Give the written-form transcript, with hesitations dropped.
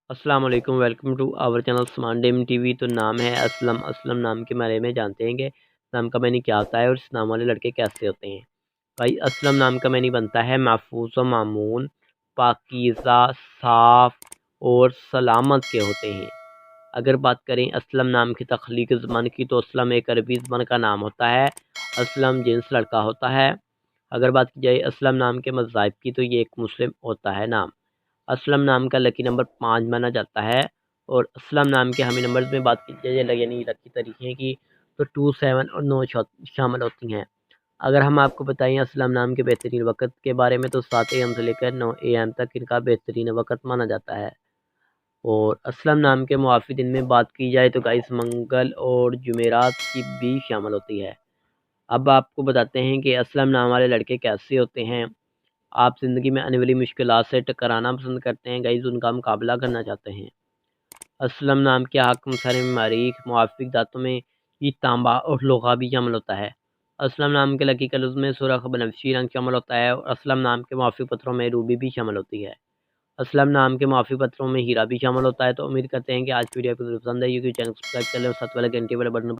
अस्सलाम वालेकुम, welcome to our channel smart dame TV. तो नाम है असलम। असलम नाम के बारे में जानते हैं कि नाम का मैंने क्या होता है और इस नाम वाले लड़के कैसे होते हैं। भाई असलम नाम का मैंने बनता है महफूज व मामून, पाकीज़ा, साफ़ और सलामत के होते हैं। अगर बात करें असलम नाम की तख्लीक ज़बान की, तो असलम एक अरबी ज़बान का नाम होता है। असलम जिन्स लड़का होता है। अगर बात की जाए असलम नाम के मज़ाहिब की, तो ये एक मुस्लिम होता है नाम। असलम नाम का लकी नंबर 5 माना जाता है। और असलम नाम के हमें नंबर्स में बात की जाए यानी लकी तरीके की, तो 2, 7 और 9 शामिल होती हैं। अगर हम आपको बताएं असलम नाम के बेहतरीन वक़्त के बारे में, तो 7 AM से लेकर 9 AM तक इनका बेहतरीन वक़्त माना जाता है। और असलम नाम के मुआफ़ी दिन में बात की जाए, तो गाइस मंगल और जुमेरात की भी शामिल होती है। अब आपको बताते हैं कि असलम नाम वाले लड़के कैसे होते हैं। आप ज़िंदगी में आने वाली मुश्किलात से टकराना पसंद करते हैं गाइस, उनका मुकाबला करना चाहते हैं। असलम नाम के हाकिम सर मरीख मुआफ़िक दाँतों में ये तांबा और लोहा भी शामिल होता है। असलम नाम के लकी कलर्स में सुरख बनफशी रंग शामिल होता है। और असलम नाम के मुआफ़िक पत्थरों में रूबी भी शामिल होती है। असलम नाम के मुआफ़िक पत्थरों में हीरा भी शामिल होता है। तो उम्मीद करते हैं कि आज की वीडियो आपको पसंद आई होगी। चैनल को सब्सक्राइब कर लें और साथ वाले घंटे वाले बटन